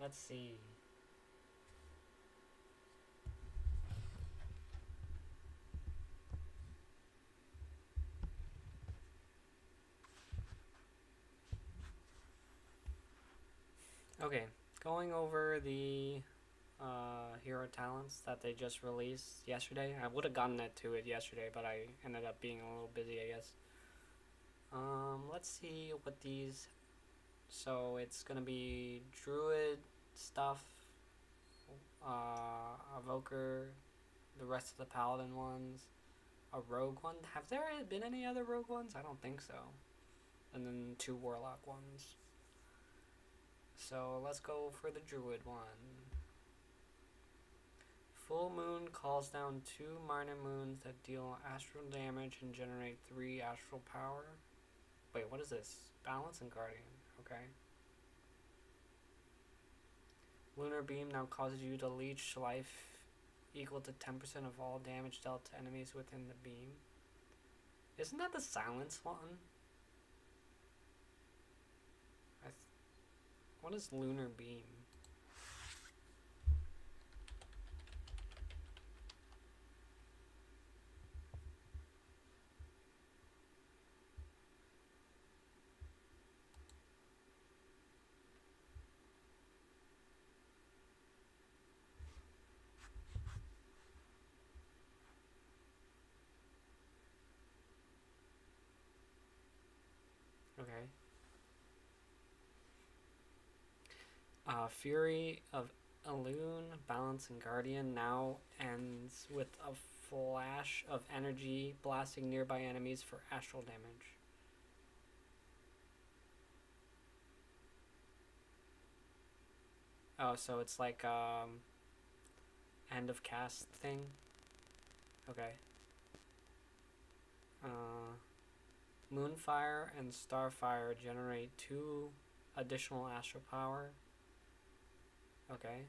Let's see. Okay, going over the hero talents that they just released yesterday. I would have gotten to it yesterday, but I ended up being a little busy, I guess. Let's see what these. So it's gonna be druid stuff, evoker, the rest of the paladin ones, a rogue one. Have there been any other rogue ones? I don't think so. And then 2 warlock ones. So let's go for the druid one. Full moon calls down 2 minor moons that deal astral damage and generate 3 astral power. Wait, what is this? Balance and guardian. Okay. Lunar beam now causes you to leech life equal to 10% of all damage dealt to enemies within the beam. Isn't that the silence one? What is lunar beam? Okay. Fury of Elune, Balance, and Guardian now ends with a flash of energy blasting nearby enemies for astral damage. Oh, so it's like end of cast thing. Okay. Moonfire and Starfire generate 2 additional astral power. Okay.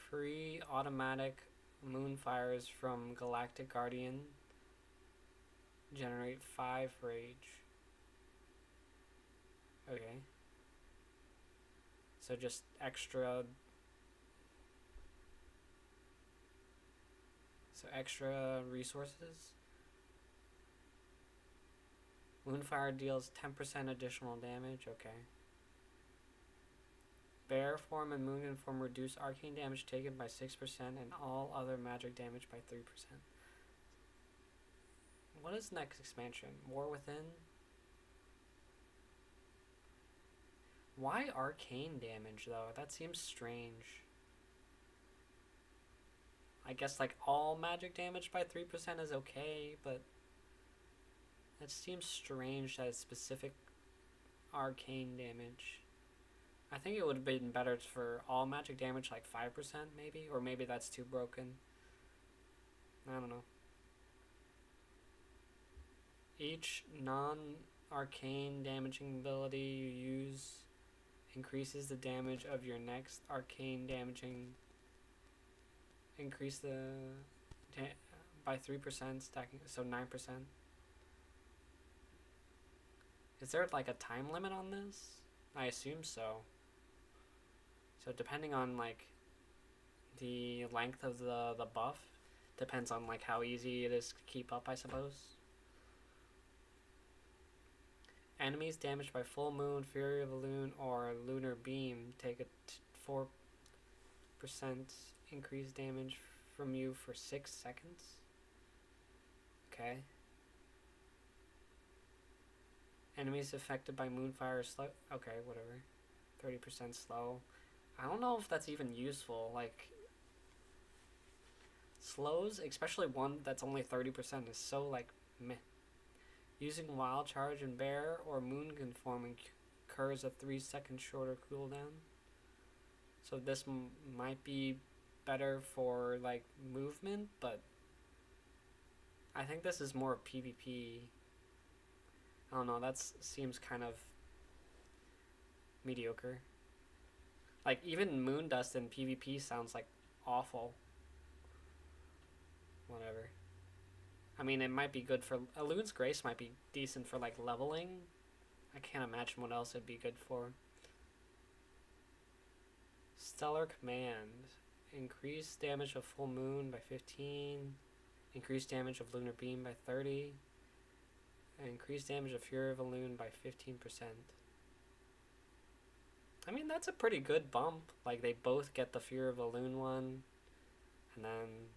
Free automatic Moonfires from Galactic Guardian generate 5 rage. Okay. So just extra. So extra resources. Moonfire deals 10% additional damage. Okay. Bear form and Mugen form reduce arcane damage taken by 6% and all other magic damage by 3%. What is next expansion? War Within? Why arcane damage though? That seems strange. I guess like all magic damage by 3% is okay, but it seems strange that it's specific arcane damage. I think it would have been better for all magic damage like 5% maybe, or maybe that's too broken. I don't know. Each non-arcane damaging ability you use increases the damage of your next arcane damaging. Increase the by 3% stacking, so 9%. Is there like a time limit on this? I assume so. So depending on like the length of the buff, depends on like how easy it is to keep up, I suppose. Enemies damaged by full moon, fury of Elune, or lunar beam take a 4% increased damage from you for 6 seconds. Okay. Enemies affected by moonfire are slow. Okay, whatever. 30% slow. I don't know if that's even useful. Like, slows, especially one that's only 30%, is so like meh. Using wild charge and bear or Mugen form incurs a 3-second shorter cooldown. So this might be better for like movement, but I think this is more PvP. I don't know, that seems kind of mediocre. Like even Moondust in PvP sounds like awful. Whatever. I mean, it might be good for Elune's Grace might be decent for like leveling. I can't imagine what else it'd be good for. Stellar Command. Increase damage of full moon by 15. Increase damage of lunar beam by 30. Increase damage of Fury of Elune by 15%. I mean, that's a pretty good bump. Like, they both get the Fury of Elune one. And then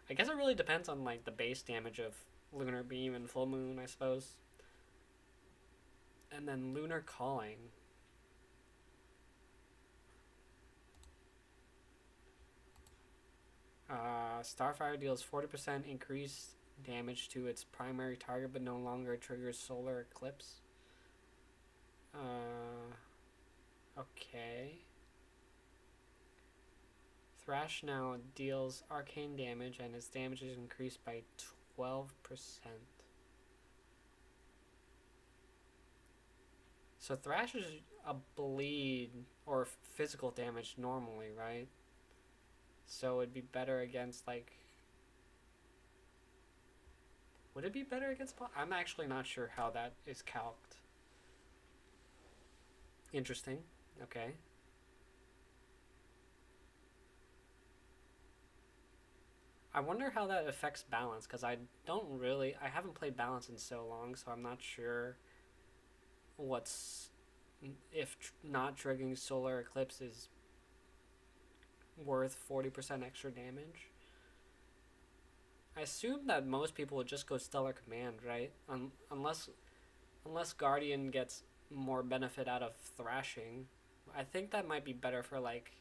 I guess it really depends on like the base damage of lunar beam and full moon, I suppose. And then lunar calling. Starfire deals 40% increased damage to its primary target, but no longer triggers solar eclipse. Okay. Thrash now deals arcane damage, and its damage is increased by 12%. So Thrash is a bleed or physical damage normally, right? So it'd be better against like. Would it be better against? I'm actually not sure how that is calced. Interesting. Okay. I wonder how that affects balance, because I haven't played balance in so long, so I'm not sure if not triggering solar eclipse is worth 40% extra damage. I assume that most people would just go Stellar Command, right? Unless Guardian gets more benefit out of thrashing. I think that might be better for like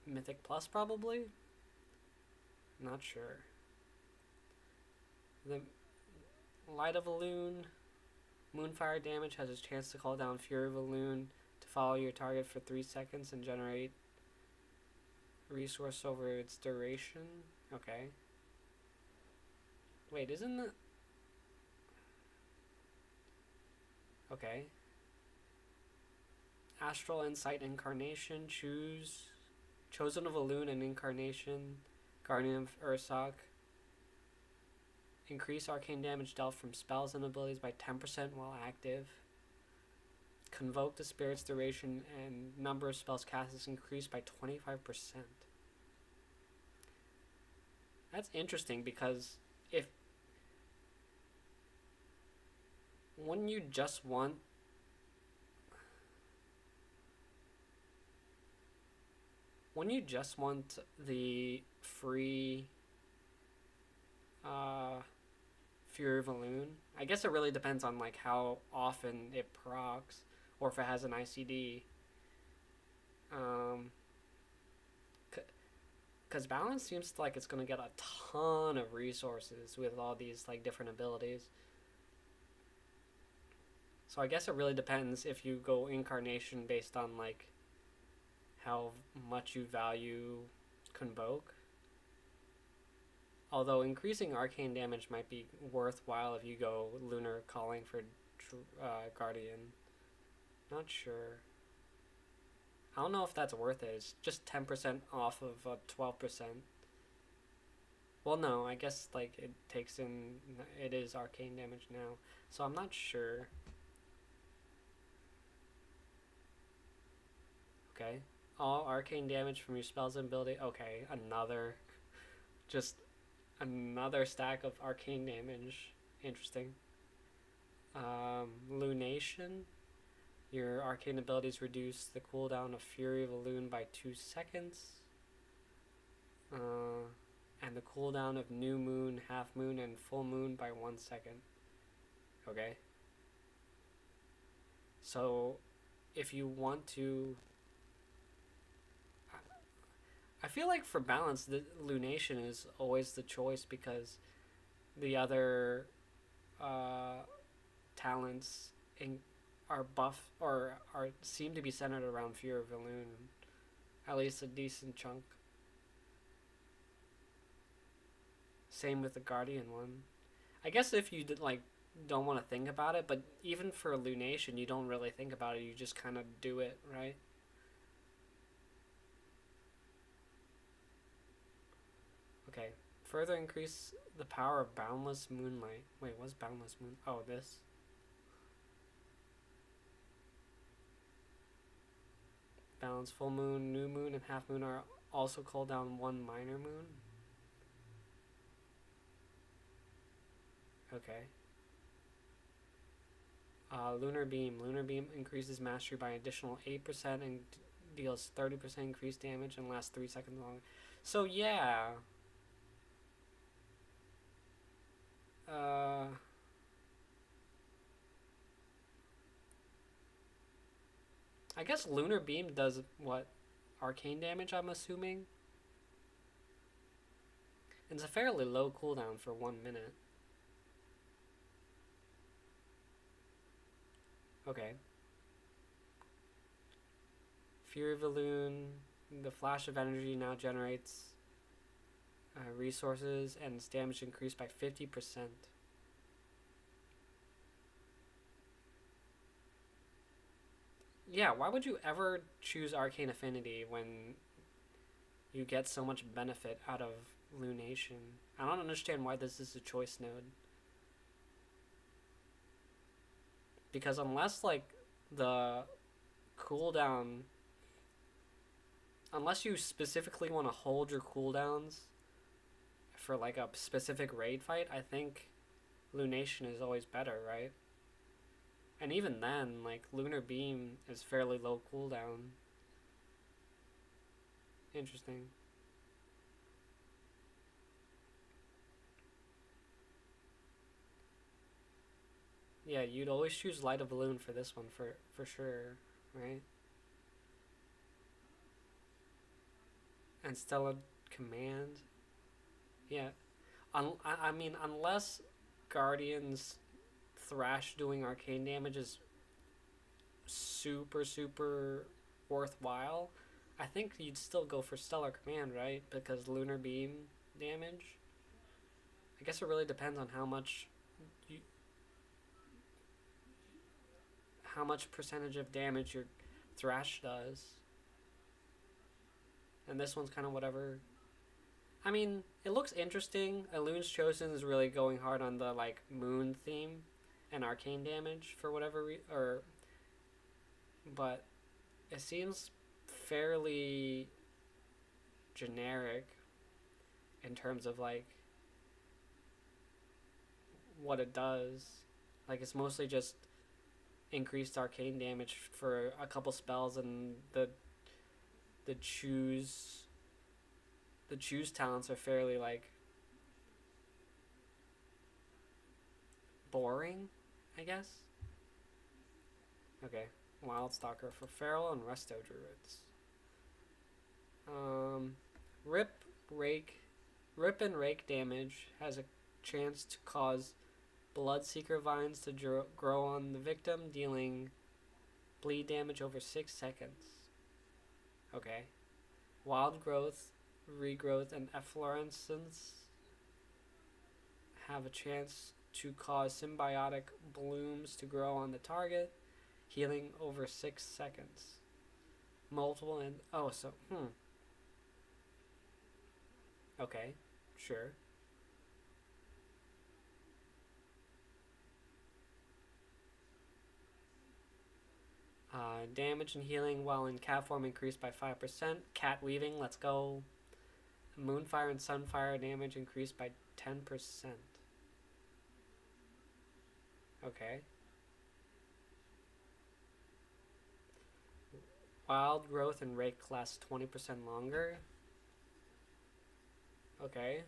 Mythic Plus, probably. Not sure. The Light of Elune, Moonfire damage has a chance to call down Fury of Elune to follow your target for 3 seconds and generate resource over its duration. Okay. Wait, isn't that... Okay. Astral Insight Incarnation, Chosen of Elune and Incarnation, Guardian of Ursoc. Increase arcane damage dealt from spells and abilities by 10% while active. Convoke the spirit's duration and number of spells cast is increased by 25%. That's interesting, because wouldn't you just want the free Fury of Elune? I guess it really depends on like how often it procs, or if it has an ICD. Because balance seems like it's gonna get a ton of resources with all these like different abilities. So I guess it really depends if you go Incarnation based on like how much you value Convoke. Although increasing arcane damage might be worthwhile if you go Lunar Calling for Guardian. Not sure. I don't know if that's worth it. It's just 10% off of 12%. Well, no, I guess like it is arcane damage now, so I'm not sure. Okay. All arcane damage from your spells and ability. Okay, just another stack of arcane damage. Interesting. Lunation. Your arcane abilities reduce the cooldown of Fury of Elune by 2 seconds. And the cooldown of New Moon, Half Moon, and Full Moon by 1 second. Okay. So, if you want to... I feel like for balance, the Lunation is always the choice, because the other talents are buff or seem to be centered around Fury of Elune, at least a decent chunk. Same with the Guardian one. I guess if you don't want to think about it, but even for Lunation, you don't really think about it. You just kind of do it, right? Okay. Further increase the power of Boundless Moonlight. Wait, what's Boundless Moon? Oh, this. balance. Full moon, new moon, and half moon are also cool down one minor moon. Okay. Lunar beam. Lunar beam increases mastery by an additional 8% and deals 30% increased damage and lasts 3 seconds longer. So yeah. I guess lunar beam does what? Arcane damage, I'm assuming? It's a fairly low cooldown for 1 minute. Okay. Fury Balloon. The flash of energy now generates resources and its damage increased by 50%. Yeah, why would you ever choose Arcane Affinity when you get so much benefit out of Lunation? I don't understand why this is a choice node. Because unless, like, the cooldown... Unless you specifically want to hold your cooldowns for, like, a specific raid fight, I think Lunation is always better, right? And even then, like, Lunar Beam is fairly low cooldown. Interesting. Yeah, you'd always choose Light of Balloon for this one, for sure, right? And Stellar Command. Yeah. I mean, unless Guardian's Thrash doing arcane damage is super worthwhile, I think you'd still go for Stellar Command, right? Because Lunar Beam damage. I guess it really depends on how much percentage of damage your Thrash does. And this one's kind of whatever. I mean, it looks interesting. Elune's Chosen is really going hard on the, like, moon theme and arcane damage for whatever but it seems fairly generic in terms of, like, what it does. Like, it's mostly just increased arcane damage for a couple spells, and the choose talents are fairly, like, boring, I guess. Okay, Wildstalker for Feral and Resto Druids. Rip and Rake damage has a chance to cause Bloodseeker vines to grow on the victim, dealing bleed damage over 6 seconds. Okay. Wild Growth, Regrowth, and Efflorescence have a chance to cause symbiotic blooms to grow on the target, healing over 6 seconds. Multiple and... Oh, so... Okay, sure. Damage and healing while in cat form increased by 5%. Cat weaving, let's go. Moonfire and Sunfire damage increased by 10%. Okay. Wild Growth and Rake lasts 20% longer. Okay.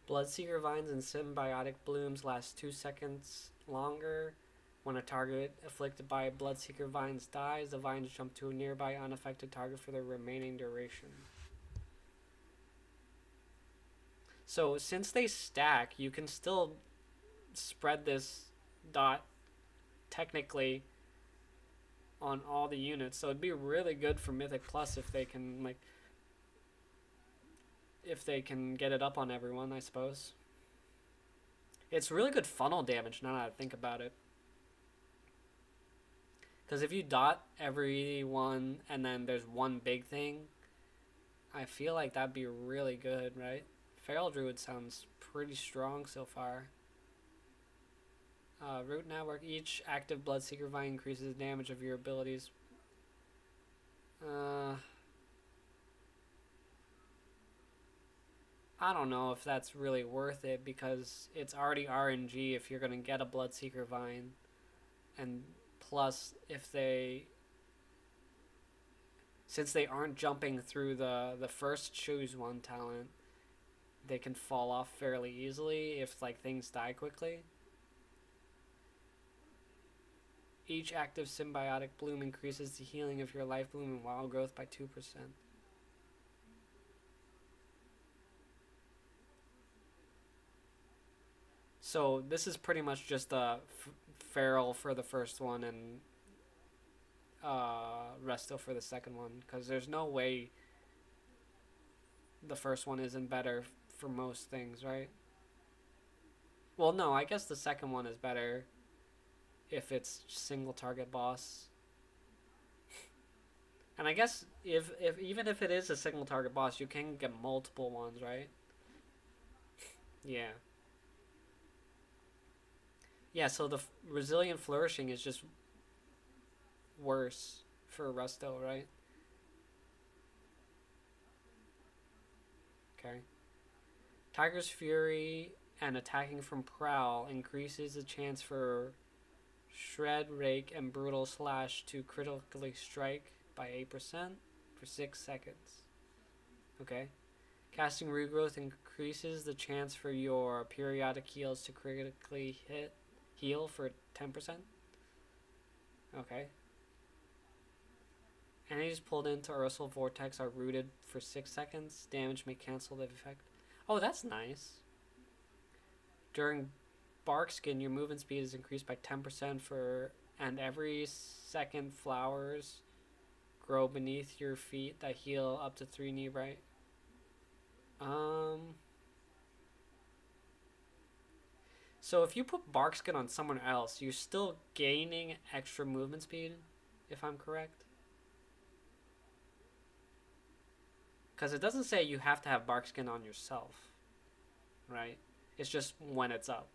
Bloodseeker vines and symbiotic blooms last 2 seconds longer. When a target afflicted by Bloodseeker vines dies, the vines jump to a nearby unaffected target for the remaining duration. So since they stack, you can still spread this dot technically on all the units. So it'd be really good for Mythic Plus if they can, like, if they can get it up on everyone, I suppose. It's really good funnel damage now that I think about it. Because if you dot everyone and then there's one big thing, I feel like that'd be really good, right? Feral Druid sounds pretty strong so far. Root Network. Each active Bloodseeker Vine increases the damage of your abilities. I don't know if that's really worth it because it's already RNG if you're going to get a Bloodseeker Vine. And plus, since they aren't jumping through the first choose one talent, they can fall off fairly easily if like things die quickly. Each active symbiotic bloom increases the healing of your life bloom and wild growth by 2%. So this is pretty much just a feral for the first one and resto for the second one, because there's no way the first one isn't better for most things, right? Well, no, I guess the second one is better if it's single target boss. And I guess if even if it is a single target boss, you can get multiple ones, right? Yeah. Yeah, so the resilient flourishing is just worse for Resto, right? Okay. Tiger's Fury and attacking from Prowl increases the chance for Shred, Rake, and Brutal Slash to critically strike by 8% for 6 seconds. Okay. Casting Regrowth increases the chance for your periodic heals to critically heal for 10%. Okay. Enemies pulled into Ursal Vortex are rooted for 6 seconds. Damage may cancel the effect. Oh, that's nice. During Barkskin, your movement speed is increased by 10% and every second flowers grow beneath your feet that heal up to 3 nearby. So if you put Barkskin on someone else, you're still gaining extra movement speed, if I'm correct. Because it doesn't say you have to have Barkskin on yourself, right? It's just when it's up.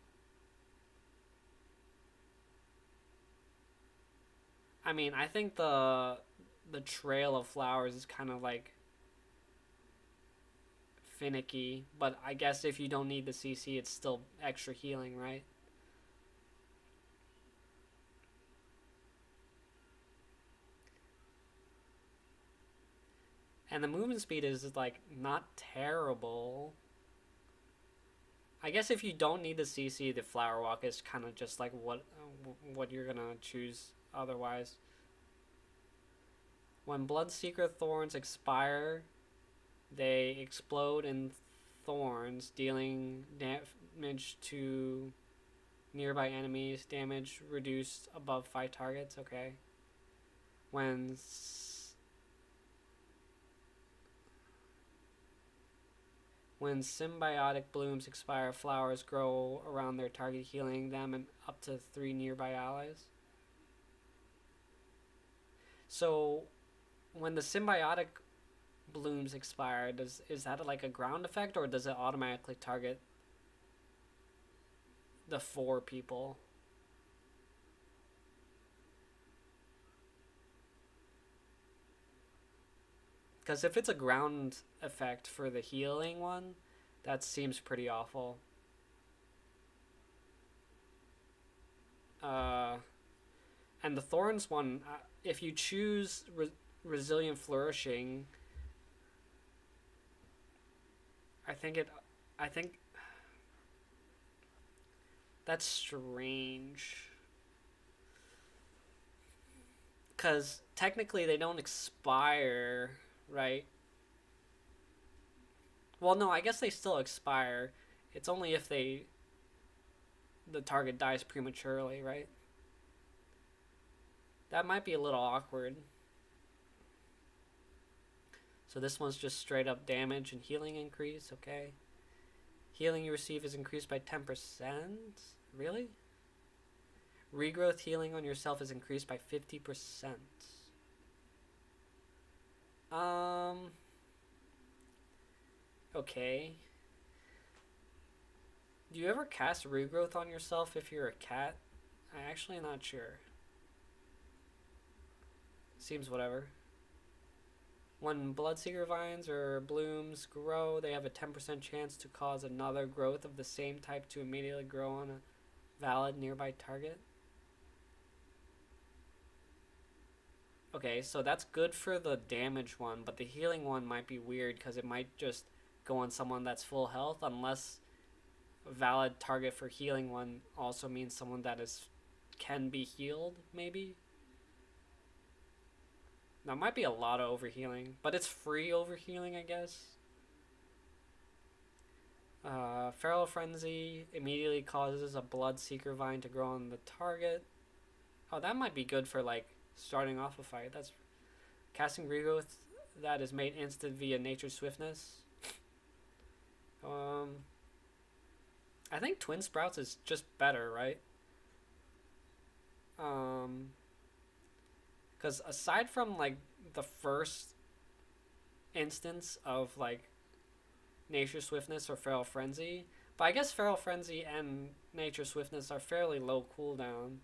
I mean, I think the trail of flowers is kind of like finicky, but I guess if you don't need the CC, it's still extra healing, right? And the movement speed is like not terrible. I guess if you don't need the CC, the Flower Walk is kind of just like what you're gonna choose otherwise. When Bloodseeker Thorns expire, they explode in thorns, dealing damage to nearby enemies. Damage reduced above 5 targets. Okay. When symbiotic blooms expire, flowers grow around their target, healing them and up to 3 nearby allies. So, when the symbiotic blooms expire, is that like a ground effect, or does it automatically target the 4 people? Because if it's a ground effect for the healing one, that seems pretty awful. And the Thorns one, if you choose Resilient Flourishing, I think that's strange. Because technically they don't expire, right? Well, no, I guess they still expire. It's only if the target dies prematurely, right? That might be a little awkward. So this one's just straight up damage and healing increase, okay? Healing you receive is increased by 10%? Really? Regrowth healing on yourself is increased by 50%. Okay. Do you ever cast regrowth on yourself if you're a cat? I'm actually not sure. Seems whatever. When Bloodseeker vines or blooms grow, they have a 10% chance to cause another growth of the same type to immediately grow on a valid nearby target. Okay, so that's good for the damage one, but the healing one might be weird because it might just go on someone that's full health unless a valid target for healing one also means someone that is can be healed, maybe? That might be a lot of overhealing, but it's free overhealing, I guess. Feral Frenzy immediately causes a Bloodseeker vine to grow on the target. Oh, that might be good for like starting off a fight. That's casting regrowth that is made instant via Nature's Swiftness. I think Twin Sprouts is just better, right? Because aside from like the first instance of like Nature's Swiftness or Feral Frenzy, but I guess Feral Frenzy and Nature's Swiftness are fairly low cooldown,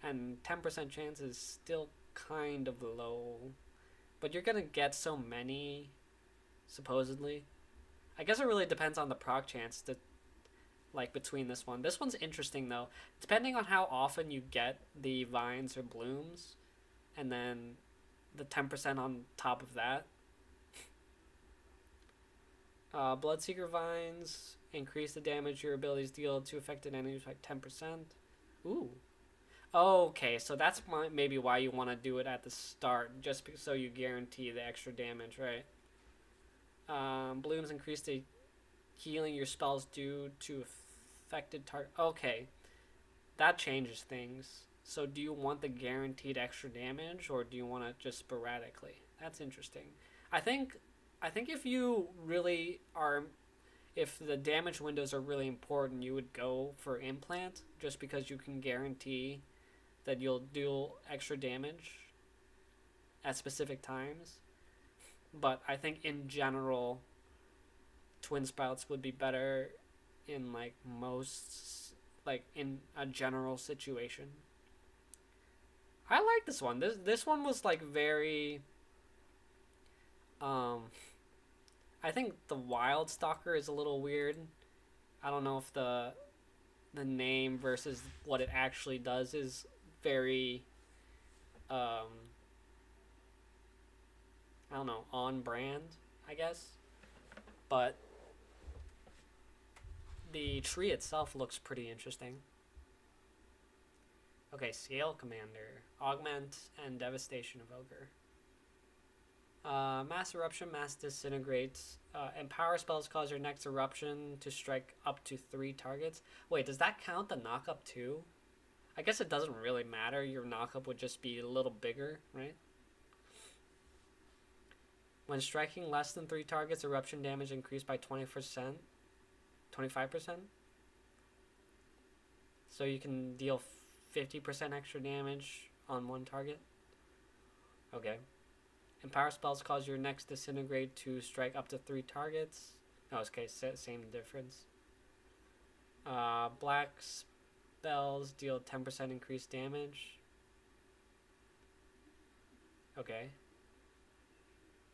and 10% chance is still kind of low. But you're gonna get so many, supposedly. I guess it really depends on the proc chance to like between this one. This one's interesting though. Depending on how often you get the vines or blooms, and then the 10% on top of that. Bloodseeker vines increase the damage your abilities deal to affected enemies by 10%. Ooh. Okay, so that's maybe why you want to do it at the start, just so you guarantee the extra damage, right? Blooms increase the healing your spells do to affected target. Okay, that changes things. So do you want the guaranteed extra damage, or do you want it just sporadically? That's interesting. I think if you really are, if the damage windows are really important, you would go for implant, just because you can guarantee that you'll do extra damage at specific times. But I think in general, Twin Sprouts would be better in like most, like in a general situation. I like this one. This one was like very. I think the Wild Stalker is a little weird. I don't know if the name versus what it actually does is very. I don't know, on brand, I guess. But the tree itself looks pretty interesting. Okay, Scale Commander. Augment and Devastation of Ogre. Mass Eruption, Mass Disintegrate. Empower spells cause your next eruption to strike up to 3 targets. Wait, does that count the knock-up too? I guess it doesn't really matter. Your knock-up would just be a little bigger, right? When striking less than 3 targets, eruption damage increased by 20%. 25%? So you can deal 50% extra damage on 1 target? Okay. Empower spells cause your next Disintegrate to strike up to 3 targets. Oh, okay, same difference. Black spells deal 10% increased damage. Okay.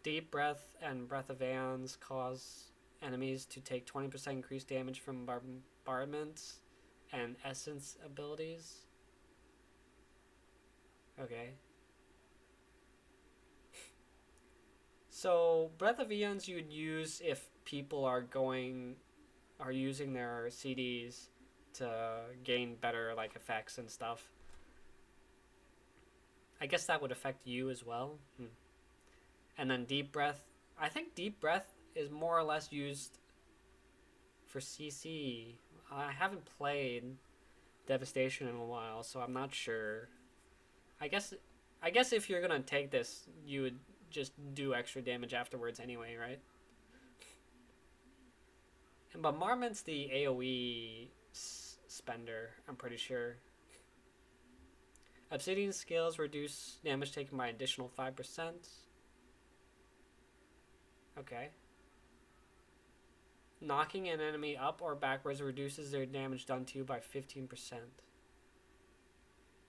Deep Breath and Breath of Aeons cause enemies to take 20% increased damage from bombardments and essence abilities. Okay. So Breath of Aeons you'd use if people are using their CDs to gain better like effects and stuff. I guess that would affect you as well. And then Deep Breath. I think Deep Breath is more or less used for CC. I haven't played Devastation in a while, so I'm not sure. I guess if you're gonna take this, you would just do extra damage afterwards anyway, right? But Marmont's the AoE spender, I'm pretty sure. Obsidian scales reduce damage taken by additional 5%. Okay. knocking an enemy up or backwards reduces their damage done to you by 15%.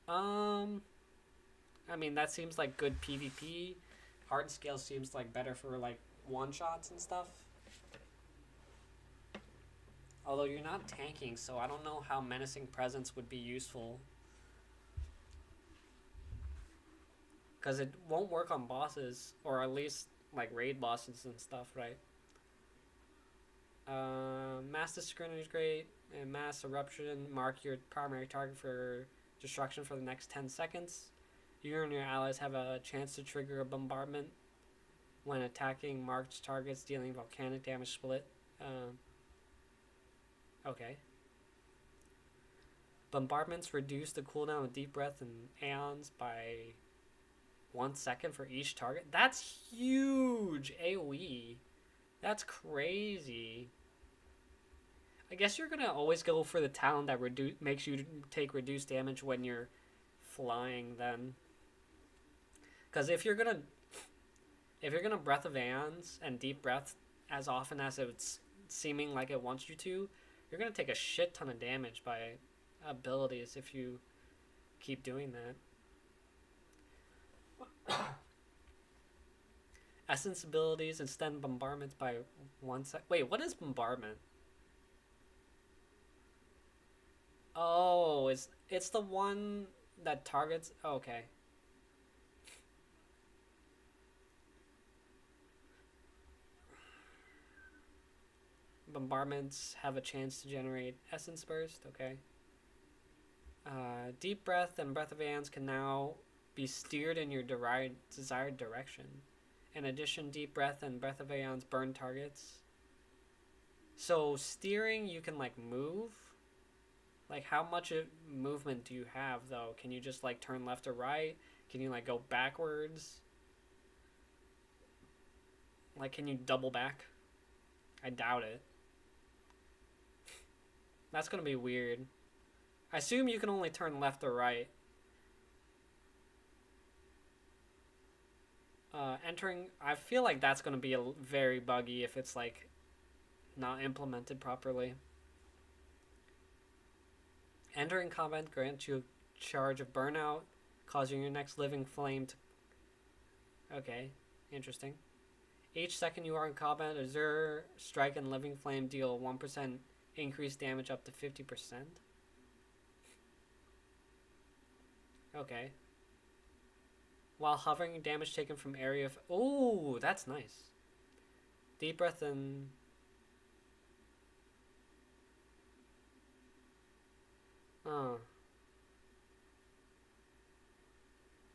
I mean, that seems like good PvP. Hard scale seems like better for like one-shots and stuff. Although you're not tanking, so I don't know how menacing presence would be useful. Because it won't work on bosses, or at least like raid bosses and stuff, right? Mass Discrimination is great, and Mass Eruption, mark your primary target for destruction for the next 10 seconds. You and your allies have a chance to trigger a bombardment when attacking marked targets, dealing volcanic damage split. Okay. Bombardments reduce the cooldown of Deep Breath and Aeons by 1 second for each target. That's huge! AoE. That's crazy. I guess you're gonna always go for the talent that makes you take reduced damage when you're flying then. Because if you're gonna Breath of Aeons and Deep Breath as often as it's seeming like it wants you to, you're gonna take a shit ton of damage by abilities if you keep doing that. Essence abilities extend bombardments by 1 sec. Wait, what is bombardment? Oh, it's the one that targets. Oh, okay. Bombardments have a chance to generate essence burst. Okay. Deep Breath and Breath of Aeons can now be steered in your desired direction. In addition, Deep Breath and Breath of Aeons burn targets. So steering, you can like move. Like how much movement do you have though? Can you just like turn left or right? Can you like go backwards? Like can you double back? I doubt it. That's gonna be weird. I assume you can only turn left or right. Entering, I feel like that's gonna be very buggy if it's like not implemented properly. Entering combat grants you a charge of burnout, causing your next living flame to... Okay, interesting. Each second you are in combat, Azure, Strike, and Living Flame deal 1% increased damage up to 50%. Okay. While hovering, damage taken from area of... Ooh, that's nice. Deep Breath and... Oh.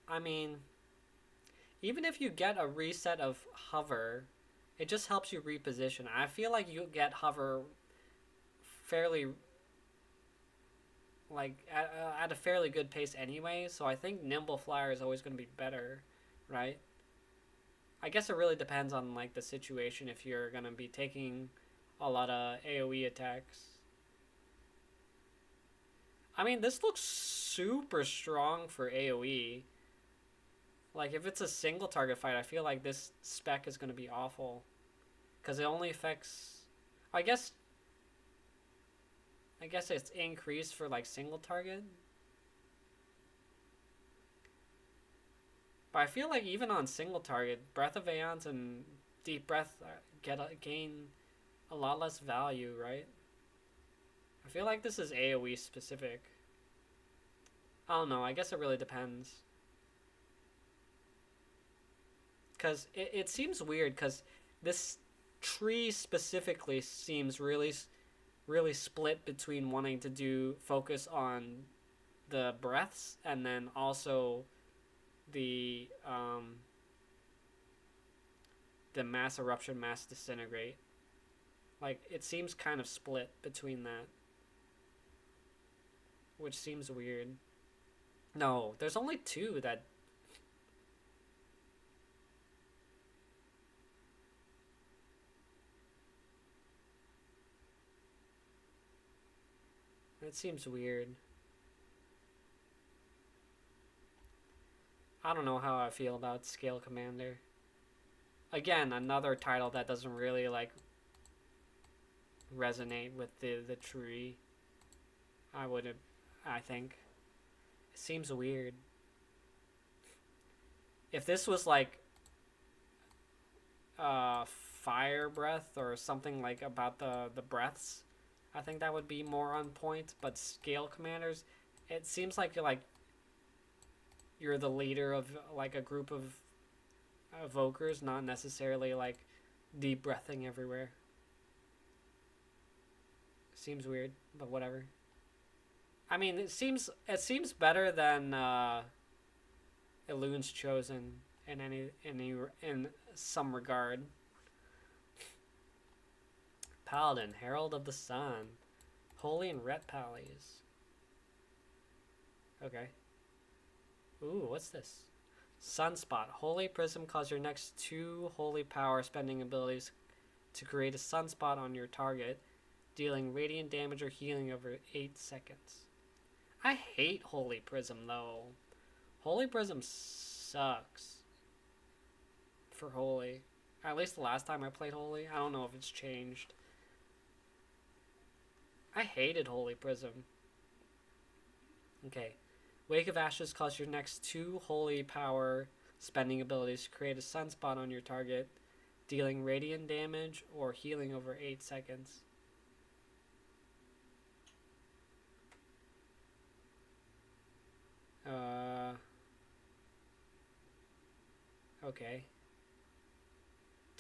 I mean, even if you get a reset of hover, it just helps you reposition. I feel like you get hover fairly, like, at a fairly good pace anyway, so I think Nimble Flyer is always going to be better, right? I guess it really depends on, like, the situation if you're going to be taking a lot of AoE attacks. I mean, this looks super strong for AoE. Like, if it's a single target fight, I feel like this spec is going to be awful. Because it only affects... I guess it's increased for, like, single target. But I feel like even on single target, Breath of Aeons and Deep Breath gain a lot less value, right? I feel like this is AoE specific. I don't know, I guess it really depends. Because it seems weird, because this tree specifically seems really split between wanting to focus on the breaths and then also the mass eruption, mass disintegrate. Like, it seems kind of split between that, which seems weird. No, there's only two that... That seems weird. I don't know how I feel about Scale Commander. Again, another title that doesn't really, like... resonate with the tree. I would, I think. It seems weird. If this was like fire breath or something like about the breaths, I think that would be more on point. But scale commanders, it seems like you're the leader of like a group of evokers, not necessarily like deep breathing everywhere. Seems weird, but whatever. I mean, it seems better than Elun's Chosen in some regard. Paladin, Herald of the Sun, Holy and Ret Pallies. Okay. Ooh, what's this? Sunspot. Holy Prism causes your next 2 holy power spending abilities to create a sunspot on your target, dealing radiant damage or healing over 8 seconds. I hate Holy Prism though. Holy Prism sucks. For Holy. At least the last time I played Holy. I don't know if it's changed. I hated Holy Prism. Okay. Wake of Ashes causes your next 2 holy power spending abilities to create a sunspot on your target, dealing radiant damage or healing over 8 seconds. Okay.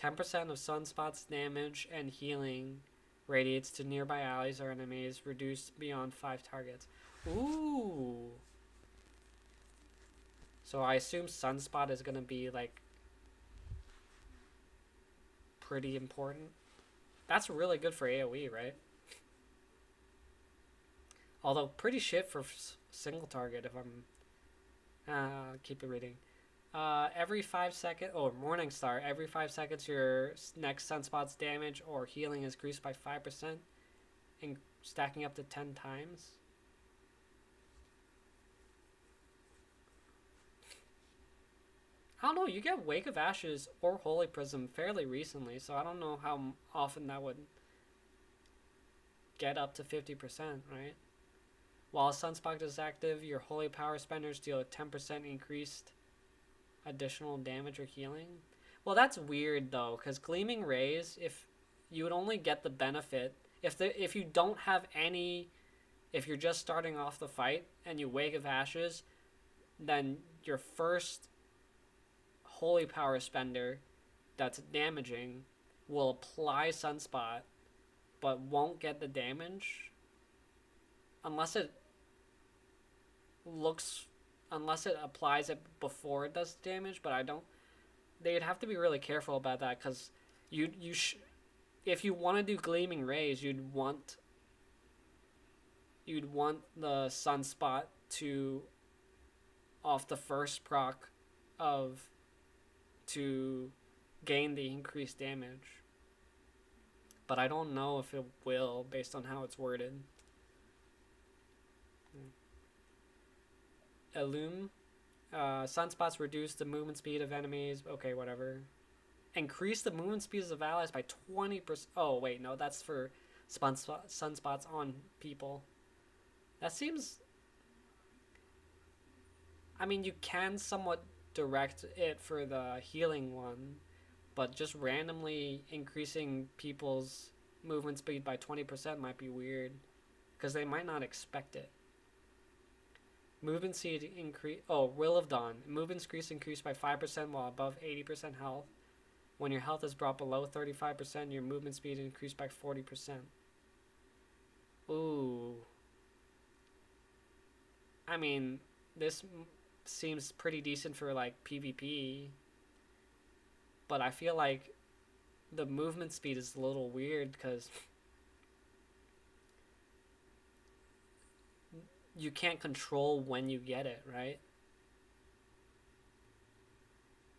10% of sunspot's damage and healing radiates to nearby allies or enemies, reduced beyond 5 targets. Ooh. So I assume sunspot is gonna be like pretty important. That's really good for AoE, right? Although pretty shit for single target if I'm keep it reading. Every 5 seconds, Morningstar, every 5 seconds your next sunspot's damage or healing is increased by 5% and stacking up to 10 times. I don't know, you get Wake of Ashes or Holy Prism fairly recently, so I don't know how often that would get up to 50%, right? While Sunspot is active, your Holy Power spenders deal a 10% increased additional damage or healing. Well, that's weird though, because Gleaming Rays, if you would only get the benefit if you don't have any, if you're just starting off the fight and you Wake of Ashes, then your first Holy Power spender that's damaging will apply Sunspot, but won't get the damage unless it applies it before it does damage. But I don't. They'd have to be really careful about that, because if you want to do Gleaming Rays, you'd want the Sunspot to off the first proc to gain the increased damage. But I don't know if it will based on how it's worded. Illum. Sunspots reduce the movement speed of enemies. Okay, whatever. Increase the movement speeds of allies by 20%. Oh, wait, no, that's for sunspots on people. That seems... I mean, you can somewhat direct it for the healing one, but just randomly increasing people's movement speed by 20% might be weird, because they might not expect it. Movement speed increase. Oh, Will of Dawn. Movement speed increased by 5% while above 80% health. When your health is brought below 35%, your movement speed increased by 40%. Ooh. I mean, this seems pretty decent for like PvP, but I feel like the movement speed is a little weird, because you can't control when you get it, right?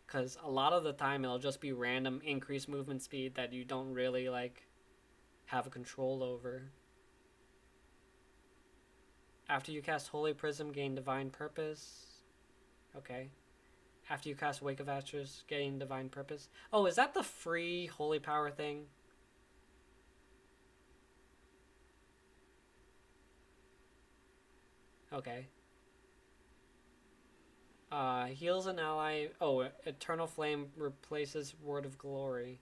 Because a lot of the time it'll just be random increased movement speed that you don't really like have a control over. After you cast Holy Prism, gain Divine Purpose. Okay. After you cast Wake of Ashes, gain Divine Purpose. Oh, is that the free Holy Power thing? Okay. Heals an ally. Oh, Eternal Flame replaces Word of Glory.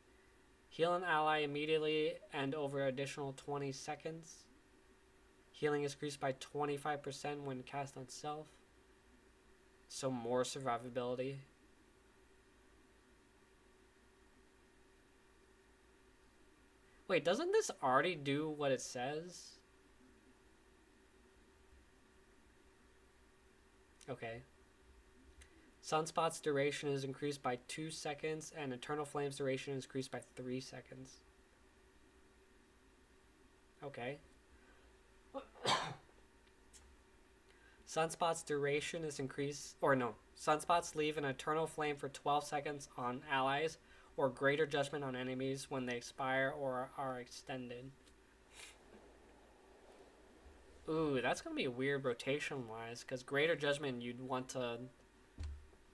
Heal an ally immediately and over additional 20 seconds. Healing is increased by 25% when cast on self. So more survivability. Wait, doesn't this already do what it says? Okay. Sunspot's duration is increased by 2 seconds, and Eternal Flame's duration is increased by 3 seconds. Okay. Sunspot's duration is increased, or no, Sunspots leave an Eternal Flame for 12 seconds on allies, or Greater Judgment on enemies when they expire or are extended. Ooh, that's going to be weird rotation-wise, because Greater Judgment you'd want to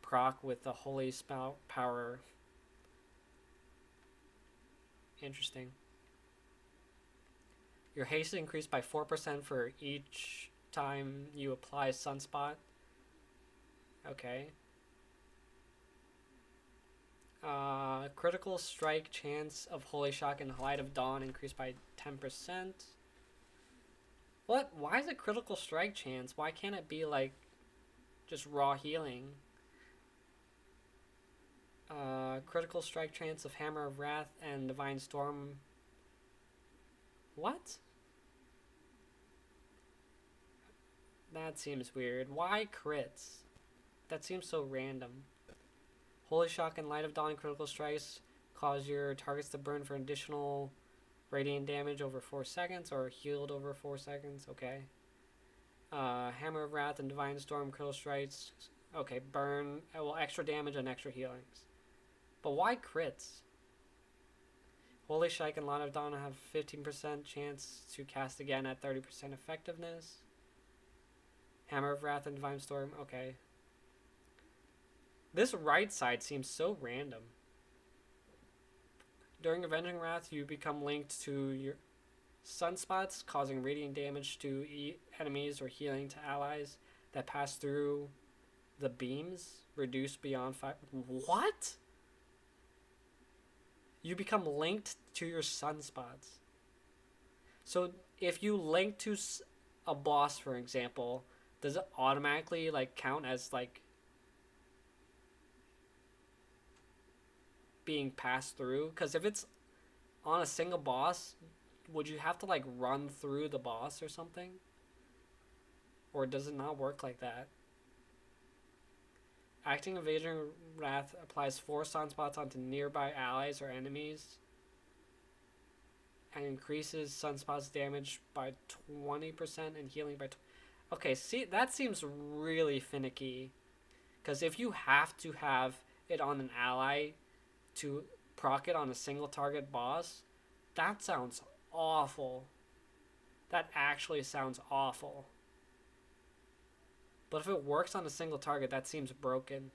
proc with the Holy Spout power. Interesting. Your haste is increased by 4% for each time you apply Sunspot. Okay. Critical strike chance of Holy Shock and Light of Dawn increased by 10%. What? Why is it critical strike chance? Why can't it be like just raw healing? Critical strike chance of Hammer of Wrath and Divine Storm. What? That seems weird. Why crits? That seems so random. Holy Shock and Light of Dawn critical strikes cause your targets to burn for additional radiant damage over 4 seconds or healed over 4 seconds. Okay. Hammer of Wrath and Divine Storm critical strikes. Okay, burn. Well, extra damage and extra healings. But why crits? Holy Shock and Light of Dawn have 15% chance to cast again at 30% effectiveness. Hammer of Wrath and Divine Storm. Okay. This right side seems so random. During Avenging Wrath, you become linked to your sunspots, causing radiant damage to enemies or healing to allies that pass through the beams. Reduced beyond 5. What? You become linked to your sunspots. So if you link to a boss, for example, does it automatically like count as like being passed through? Because if it's on a single boss, would you have to like run through the boss or something? Or does it not work like that? Acting Avenging Wrath applies 4 sunspots onto nearby allies or enemies and increases sunspots damage by 20% and healing by Okay, see, that seems really finicky. Because if you have to have it on an ally to proc it on a single target boss, that sounds awful. That actually sounds awful. But if it works on a single target, that seems broken.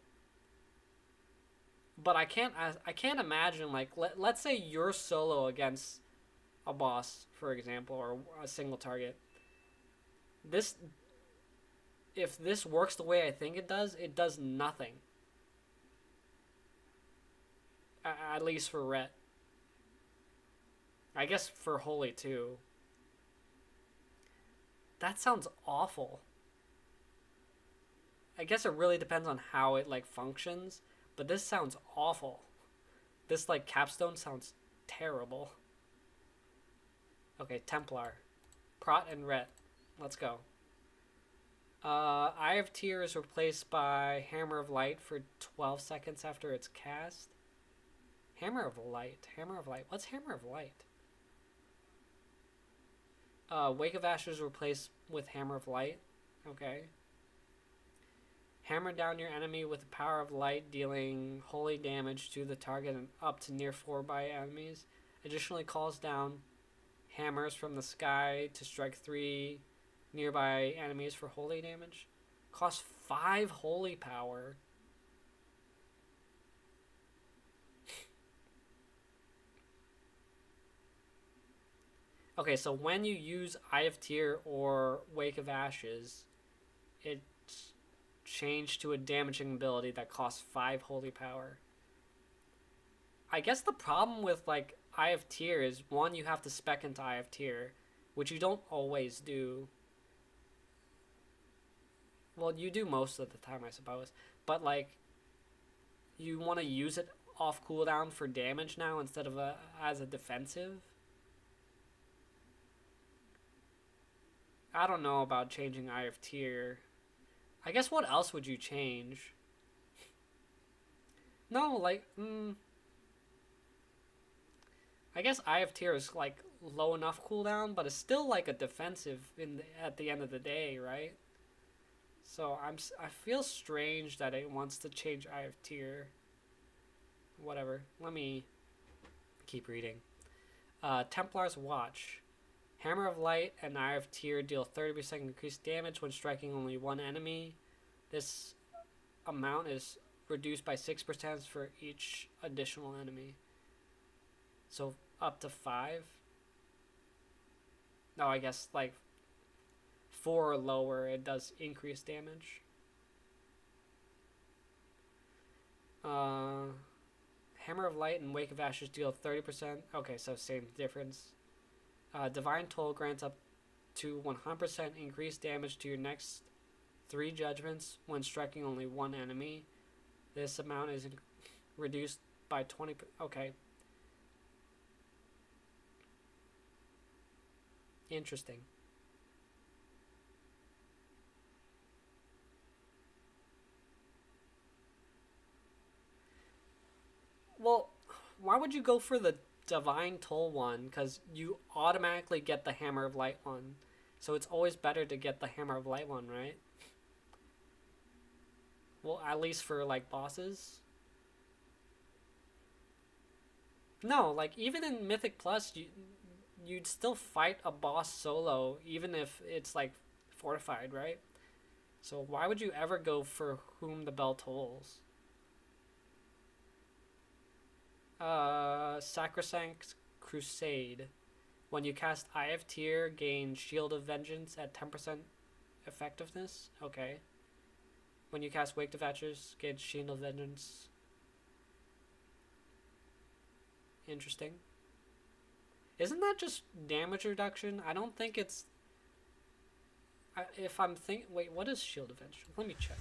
But I can't imagine, like, let's say you're solo against a boss, for example, or a single target. If this works the way I think it does nothing. At least for Ret. I guess for Holy too. That sounds awful. I guess it really depends on how it like functions, but this sounds awful. This like capstone sounds terrible. Okay, Templar. Prot and Ret. Let's go. Eye of Tear is replaced by Hammer of Light for 12 seconds after it's cast. Hammer of Light. Hammer of Light. What's Hammer of Light? Wake of Ashes replaced with Hammer of Light. Okay. Hammer down your enemy with the power of light, dealing holy damage to the target and up to near 4 by enemies. Additionally, calls down hammers from the sky to strike 3 nearby enemies for holy damage. Costs 5 holy power. Okay, so when you use Eye of Tear or Wake of Ashes, it changed to a damaging ability that costs 5 holy power. I guess the problem with like Eye of Tyr is one, you have to spec into Eye of Tyr, which you don't always do. Well, you do most of the time, I suppose. But like, you want to use it off cooldown for damage now instead of as a defensive. I don't know about changing Eye of Tyr. I guess what else would you change? No, like, I guess Eye of Tyr is like low enough cooldown, but it's still like a defensive at the end of the day, right? So I feel strange that it wants to change Eye of Tyr. Whatever. Let me keep reading. Templar's Watch. Hammer of Light and Eye of Tyr deal 30% increased damage when striking only one enemy. This amount is reduced by 6% for each additional enemy. So up to 5? No, I guess like 4 or lower, it does increase damage. Hammer of Light and Wake of Ashes deal 30%. Okay, so same difference. Divine Toll grants up to 100% increased damage to your next 3 judgments when striking only one enemy. This amount is reduced by 20. Okay. Interesting. Well, why would you go for the Divine Toll one? Because you automatically get the Hammer of Light one. So it's always better to get the Hammer of Light one, right? Well, at least for like bosses. No, like even in Mythic Plus, you'd still fight a boss solo, even if it's like fortified, right? So why would you ever go for Whom the Bell Tolls? Sacrosanct Crusade. When you cast Eye of Tyr, gain Shield of Vengeance at 10% effectiveness. Okay. When you cast Wake of Ashes, gain Shield of Vengeance. Interesting. Isn't that just damage reduction? I don't think it's... if I'm think... Wait, what is Shield of Vengeance? Let me check.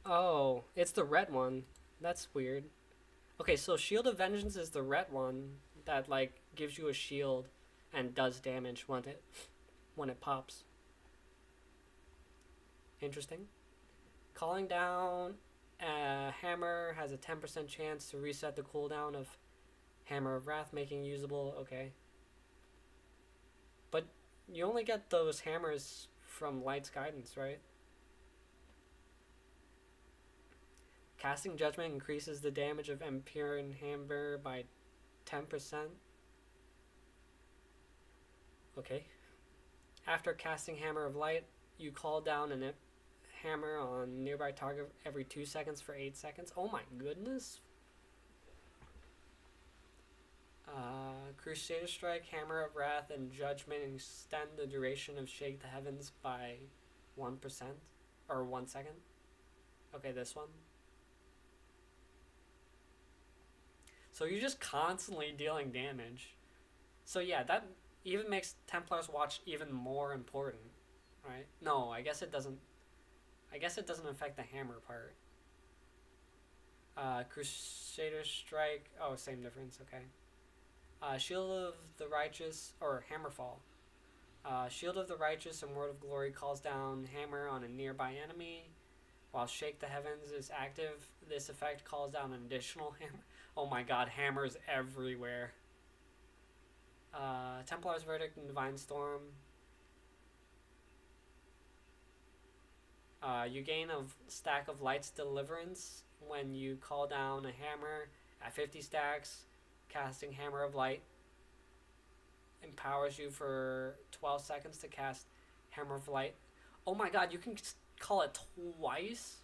Oh, it's the red one. That's weird. Okay, so Shield of Vengeance is the red one that like gives you a shield and does damage when it pops. Interesting. Calling down a hammer has a 10% chance to reset the cooldown of Hammer of Wrath, making usable. Okay. But you only get those hammers from Light's Guidance, right? Casting Judgment increases the damage of Empyrean Hammer by 10%. Okay. After casting Hammer of Light, you call down a hammer on nearby target every 2 seconds for 8 seconds. Oh my goodness. Crusader Strike, Hammer of Wrath, and Judgment extend the duration of Shake the Heavens by 1%. Or 1 second. Okay, this one. So you're just constantly dealing damage. So yeah, that even makes Templar's Watch even more important, right? No, I guess it doesn't. I guess it doesn't affect the hammer part. Crusader Strike. Oh, same difference. Okay. Shield of the Righteous or Hammerfall. Shield of the Righteous and Word of Glory calls down hammer on a nearby enemy. While Shake the Heavens is active, this effect calls down an additional hammer. Oh my god, hammers everywhere. Templar's Verdict and Divine Storm. You gain a stack of Light's Deliverance when you call down a hammer at 50 stacks. Casting Hammer of Light empowers you for 12 seconds to cast Hammer of Light. Oh my god, you can call it twice?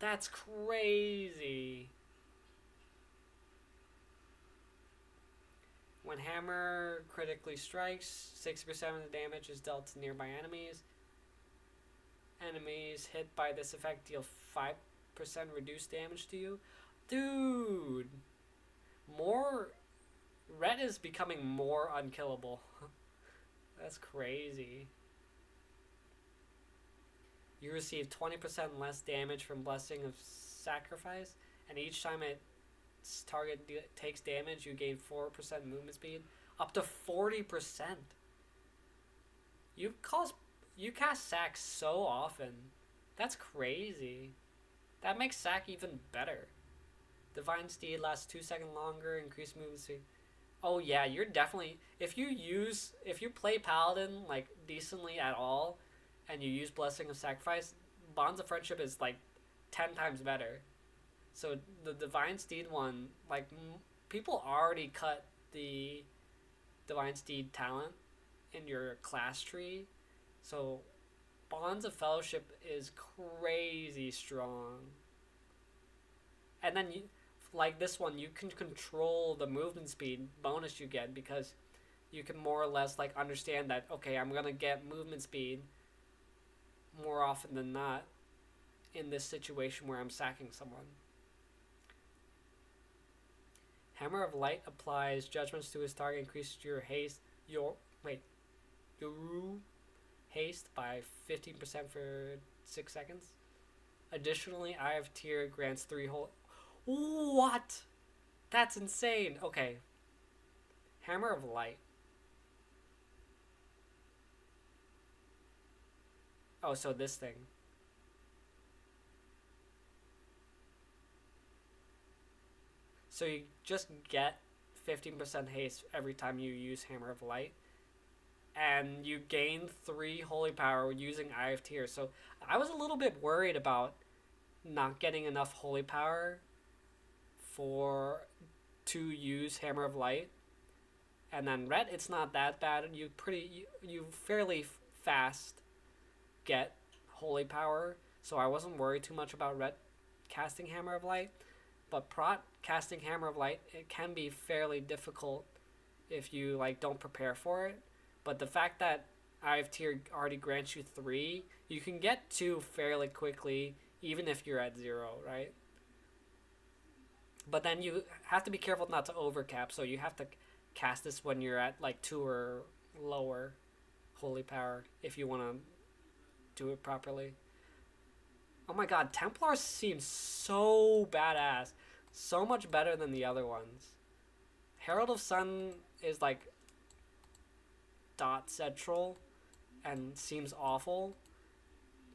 That's crazy. When hammer critically strikes, 60% of the damage is dealt to nearby enemies. Enemies hit by this effect deal 5% reduced damage to you. Dude! More... Ret is becoming more unkillable. That's crazy. You receive 20% less damage from Blessing of Sacrifice, and each time its target takes damage, you gain 4% movement speed. Up to 40%. You cast Sack so often. That's crazy. That makes Sack even better. Divine Steed lasts 2 seconds longer, increased movement speed. Oh yeah, you're definitely... If you play Paladin, like, decently at all, and you use Blessing of Sacrifice, Bonds of Friendship is, like, 10 times better. So, the Divine Steed one, like, people already cut the Divine Steed talent in your class tree. So, Bonds of Fellowship is crazy strong. And then, like this one, you can control the movement speed bonus you get because you can more or less, like, understand that, okay, I'm going to get movement speed more often than not in this situation where I'm sacking someone. Hammer of Light applies judgments to his target, increases your haste, your haste by 15% for 6 seconds. Additionally, Eye of Tyr grants 3 whole... What? That's insane. Okay. Hammer of Light. Oh, so this thing. So you just get 15% haste every time you use Hammer of Light. And you gain 3 holy power using Eye of Tyr. So I was a little bit worried about not getting enough holy power to use Hammer of Light. And then Ret, it's not that bad. You fairly fast get holy power. So I wasn't worried too much about Ret casting Hammer of Light. But Prot casting Hammer of Light, it can be fairly difficult if you, like, don't prepare for it. But the fact that Eye of Tyr already grants you 3, you can get 2 fairly quickly, even if you're at 0, right? But then you have to be careful not to overcap, so you have to cast this when you're at, like, 2 or lower holy power if you want to do it properly. Oh my god, Templar seems so badass. So much better than the other ones. Herald of Sun is, like, dot central and seems awful.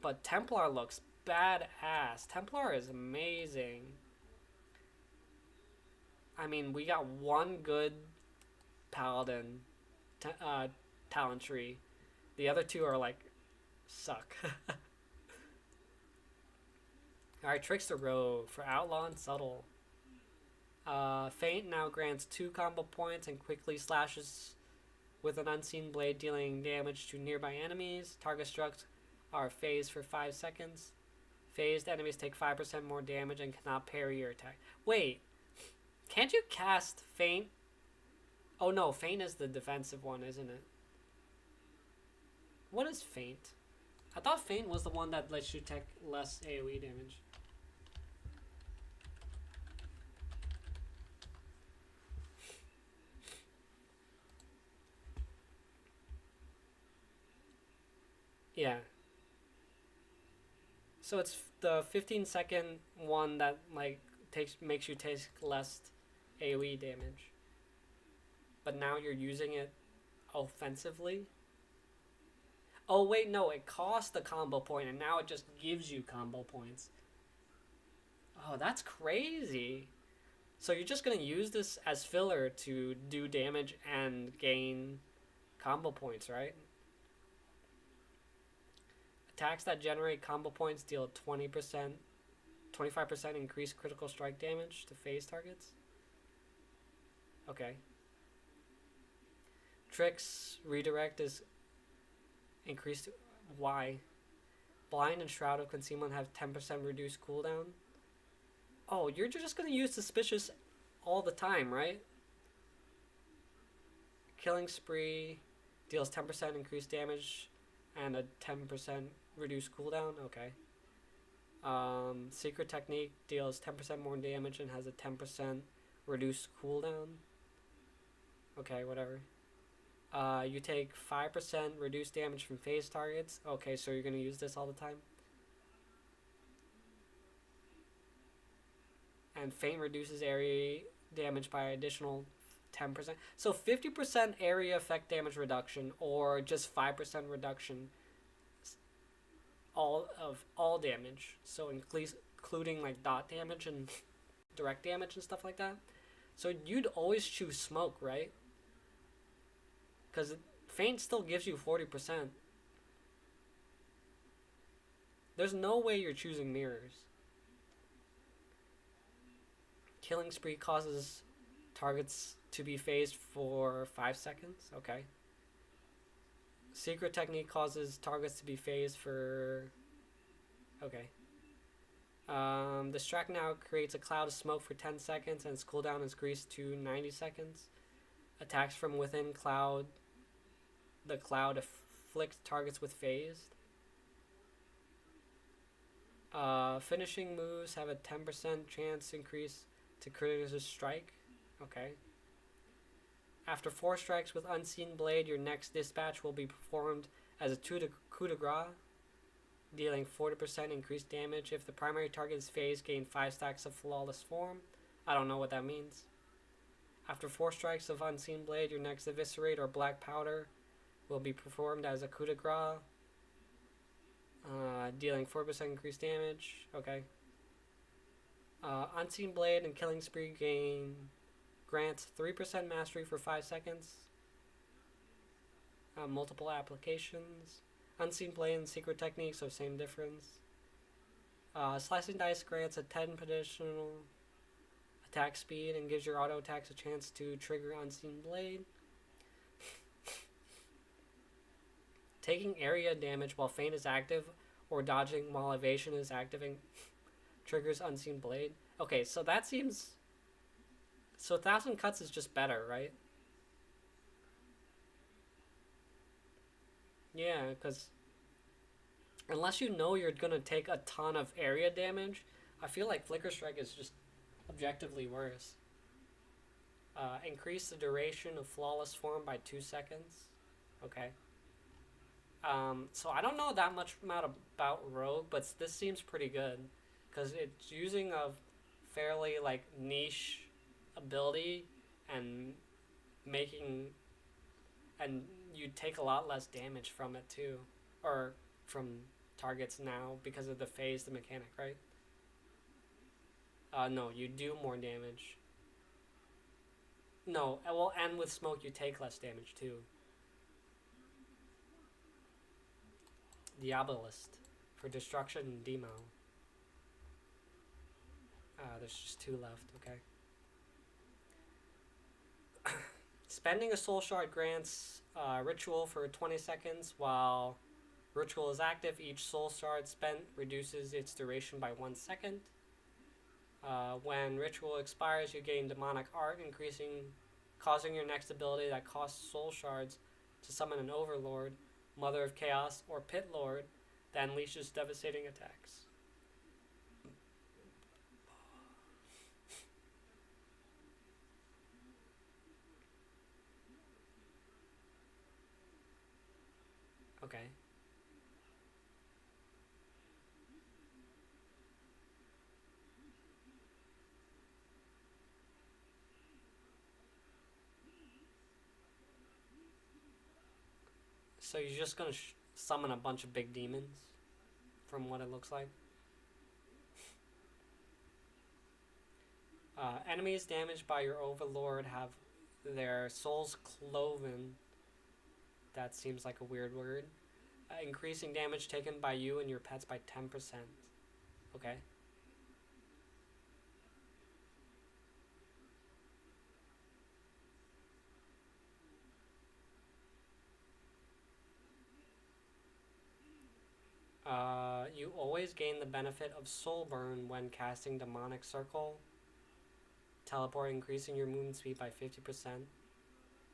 But Templar looks badass. Templar is amazing. I mean, we got one good Paladin talent tree. The other 2 are, like, suck. Alright, Trickster Rogue for Outlaw and Subtle. Feint now grants 2 combo points and quickly slashes with an unseen blade, dealing damage to nearby enemies. Target struck are phased for 5 seconds. Phased enemies take 5% more damage and cannot parry your attack. Wait, can't you cast Feint? Oh no, Feint is the defensive one, isn't it? What is Feint? I thought Feint was the one that lets you take less AoE damage. Yeah. So it's the 15-second one that, like, makes you take less AoE damage. But now you're using it offensively. Oh wait, no, it costs the combo point and now it just gives you combo points. Oh, that's crazy. So you're just gonna use this as filler to do damage and gain combo points, right? Attacks that generate combo points deal 20%, 25% increased critical strike damage to phase targets. Okay. Tricks redirect is increased. Why? Blind and Shroud of Concealment have 10% reduced cooldown. Oh, you're just gonna use Suspicious all the time, right? Killing Spree deals 10% increased damage and a 10% reduced cooldown. Okay. Secret Technique deals 10% more damage and has a 10% reduced cooldown. Okay, whatever. You take 5% reduced damage from phase targets. Okay, so you're gonna use this all the time. And Feint reduces area damage by additional 10%. So 50% area effect damage reduction, or just 5% reduction all damage. So including like dot damage and direct damage and stuff like that. So you'd always choose Smoke, right? Because Feint still gives you 40%. There's no way you're choosing Mirrors. Killing Spree causes targets to be phased for 5 seconds. Okay. Secret Technique causes targets to be phased for... Okay. Distract now creates a cloud of smoke for 10 seconds and its cooldown is increased to 90 seconds. Attacks from within the cloud afflict targets with phased. Finishing moves have a 10% chance increase to critical strike. Okay. After 4 strikes with Unseen Blade, your next dispatch will be performed as a coup de grace, dealing 40% increased damage. If the primary target is phased, gain 5 stacks of Flawless Form. I don't know what that means. After 4 strikes of Unseen Blade, your next Eviscerate or Black Powder will be performed as a coup de grace, dealing 4% increased damage. Okay. Unseen Blade and Killing Spree grants 3% mastery for 5 seconds. Multiple applications. Unseen Blade and Secret Technique, so same difference. Slicing Dice grants a 10 additional attack speed and gives your auto attacks a chance to trigger Unseen Blade. Taking area damage while Feint is active or dodging while Evasion is activating triggers Unseen Blade. Okay, so that seems... So 1,000 Cuts is just better, right? Yeah, because unless you know you're going to take a ton of area damage, I feel like Flicker Strike is just objectively worse. Increase the duration of Flawless Form by 2 seconds. Okay. So I don't know that much about Rogue, but this seems pretty good. Because it's using a fairly, like, niche ability and you take a lot less damage from it too, or from targets now because of the phased mechanic, right? No, you do more damage. No, well, and with smoke you take less damage too. Diabolist for destruction and demo. There's just 2 left, okay. Spending a soul shard grants ritual for 20 seconds. While ritual is active, each soul shard spent reduces its duration by 1 second. When ritual expires, you gain demonic art, causing your next ability that costs soul shards to summon an overlord, Mother of Chaos, or Pit Lord that unleashes devastating attacks. Okay. So you're just gonna summon a bunch of big demons, from what it looks like. Enemies damaged by your overlord have their souls cloven. That seems like a weird word. Increasing damage taken by you and your pets by 10%. Okay. You always gain the benefit of Soul Burn when casting Demonic Circle. Teleport, increasing your movement speed by 50%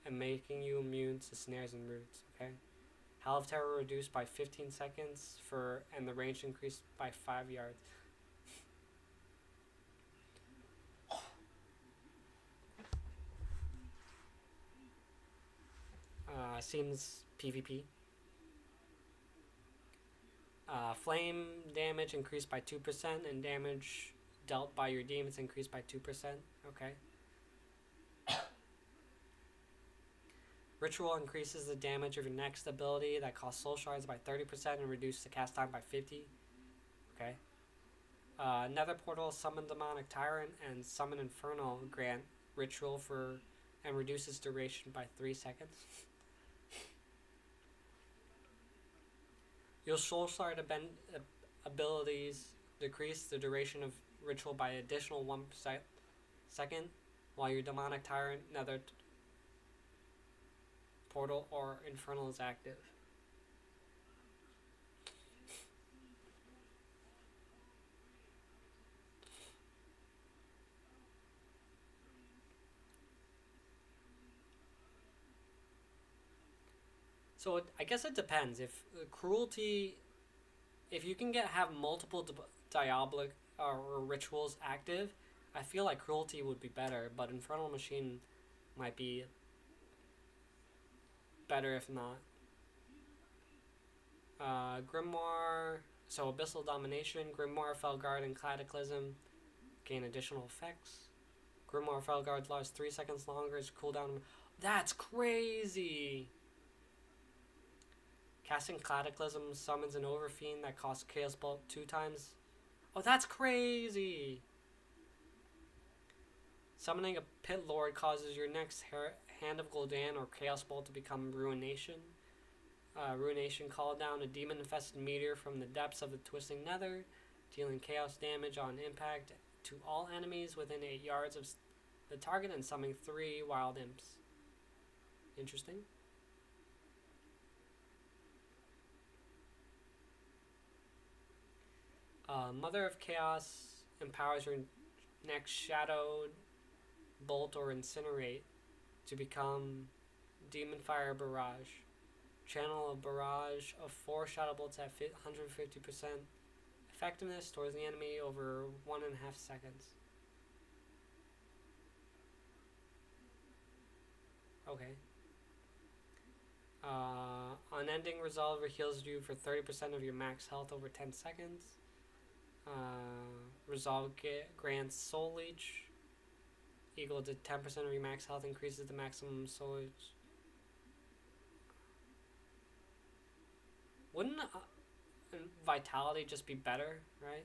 and making you immune to snares and roots. Okay. Howl of Terror reduced by 15 seconds and the range increased by 5 yards. Seems PvP. Flame damage increased by 2% and damage dealt by your demons increased by 2%. Okay. Ritual increases the damage of your next ability that costs soul shards by 30% and reduces the cast time by 50. Okay. Nether Portal, Summon Demonic Tyrant, and Summon Infernal grant Ritual and reduces duration by 3 seconds. Your soul shard abilities decrease the duration of Ritual by additional 1 second, while your Demonic Tyrant, Nether Portal, or Infernal is active. So I guess it depends. If cruelty, if you can have multiple diabolic or rituals active, I feel like cruelty would be better. But Infernal Machine might be better if not. Grimoire. So Abyssal Domination, Grimoire, Felguard, and Cataclysm gain additional effects. Grimoire Felguard lasts 3 seconds longer. Its cooldown. That's crazy. Casting Cataclysm summons an Overfiend that costs Chaos Bolt 2 times. Oh, that's crazy! Summoning a Pit Lord causes your next Hand of Gul'dan or Chaos Bolt to become Ruination. Ruination called down a demon-infested meteor from the depths of the Twisting Nether, dealing chaos damage on impact to all enemies within 8 yards of the target and summoning 3 Wild Imps. Interesting. Mother of Chaos empowers your next Shadow Bolt or Incinerate to become Demon Fire Barrage. Channel a barrage of 4 Shadow Bolts at 150% effectiveness towards the enemy over 1.5 seconds. Okay. Unending Resolve heals you for 30% of your max health over 10 seconds. Resolve grants Soul Leech equal to 10% of your max health, increases the maximum Soul Leech. Wouldn't Vitality just be better, right?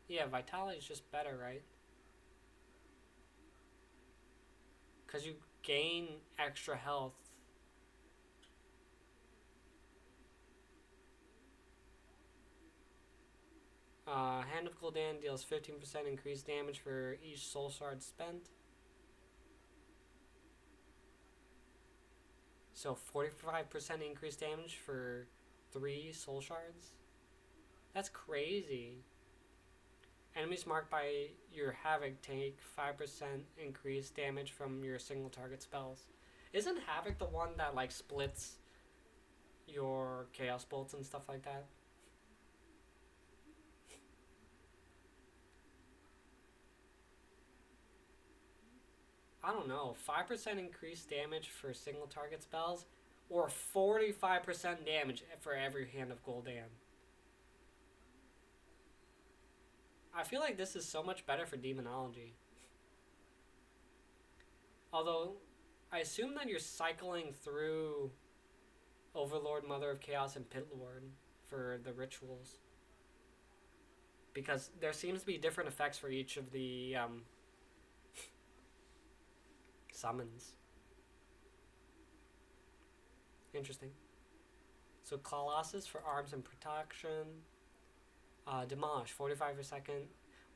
Yeah, Vitality is just better, right? Because you gain extra health. Hand of Gul'dan deals 15% increased damage for each soul shard spent. So 45% increased damage for 3 soul shards. That's crazy. Enemies marked by your Havoc take 5% increased damage from your single target spells. Isn't Havoc the one that like splits your Chaos Bolts and stuff like that? I don't know, 5% increased damage for single target spells, or 45% damage for every Hand of Gul'dan. I feel like this is so much better for Demonology. Although, I assume that you're cycling through Overlord, Mother of Chaos, and Pit Lord for the rituals. Because there seems to be different effects for each of the summons. Interesting. So Colossus for arms and protection. Demolish 45 per second.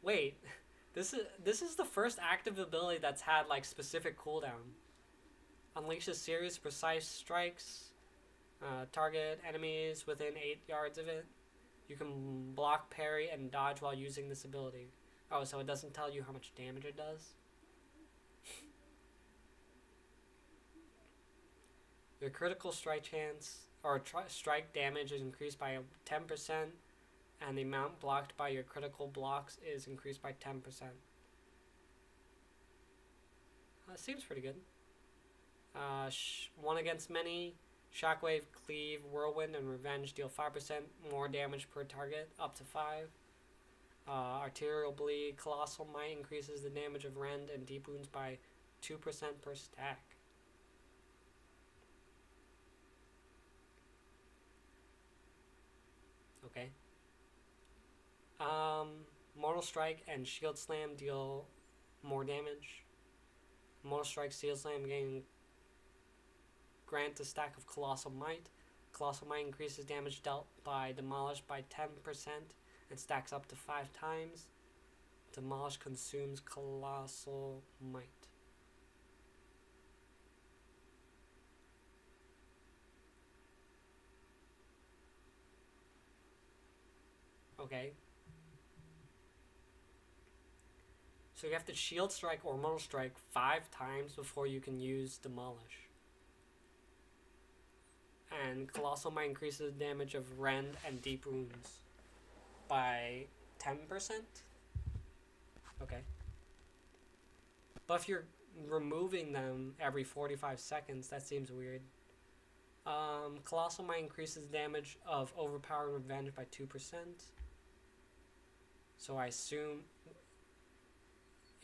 Wait, this is the first active ability that's had like specific cooldown. Unleashes serious precise strikes. Target enemies within 8 yards of it. You can block, parry, and dodge while using this ability. Oh, so it doesn't tell you how much damage it does? Your critical strike chance, or strike damage is increased by 10%, and the amount blocked by your critical blocks is increased by 10%. Seems pretty good. One against many. Shockwave, Cleave, Whirlwind, and Revenge deal 5% more damage per target, up to 5. Arterial Bleed, Colossal Might increases the damage of Rend and Deep Wounds by 2% per stack. Okay. Mortal Strike and Shield Slam deal more damage. Mortal Strike, Shield Slam grant a stack of Colossal Might. Colossal Might increases damage dealt by Demolish by 10% and stacks up to 5 times. Demolish consumes Colossal Might. Okay. So you have to Shield Strike or Mortal Strike 5 times before you can use Demolish. And Colossal Might increases the damage of Rend and Deep Wounds by 10%? Okay. But if you're removing them every 45 seconds, that seems weird. Colossal Might increases damage of Overpowered Revenge by 2%. So I assume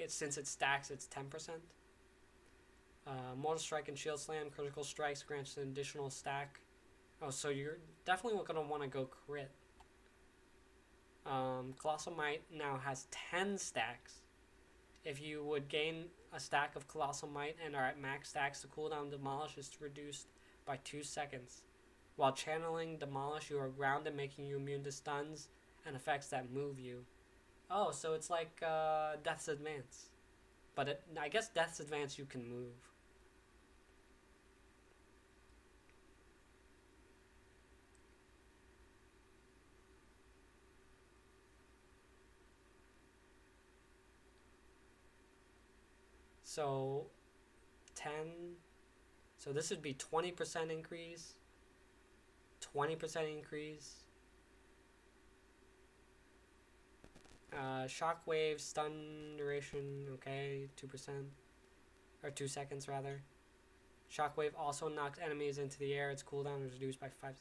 since it stacks, it's 10%. Mortal Strike and Shield Slam, Critical Strikes grants an additional stack. Oh, so you're definitely going to want to go crit. Colossal Might now has 10 stacks. If you would gain a stack of Colossal Might and are at max stacks, the cooldown Demolish is reduced by 2 seconds. While channeling Demolish, you are grounded, making you immune to stuns and effects that move you. Oh, so it's like Death's Advance. But I guess Death's Advance you can move. So 10. So this would be 20% increase. 20% increase. Shockwave, stun duration, okay, 2%. Or 2 seconds, rather. Shockwave also knocks enemies into the air. Its cooldown is reduced by 5.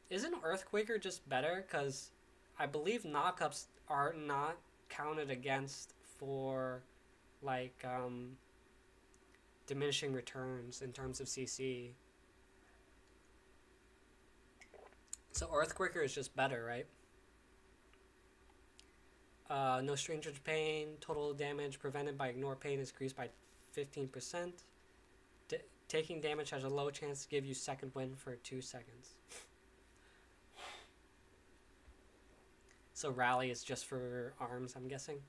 Isn't Earthquaker just better? Because I believe knockups are not counted against for, like, diminishing returns in terms of CC. So Earthquaker is just better, right? No Stranger to Pain. Total damage prevented by Ignore Pain is increased by 15%. Taking damage has a low chance to give you second wind for 2 seconds. So Rally is just for arms, I'm guessing.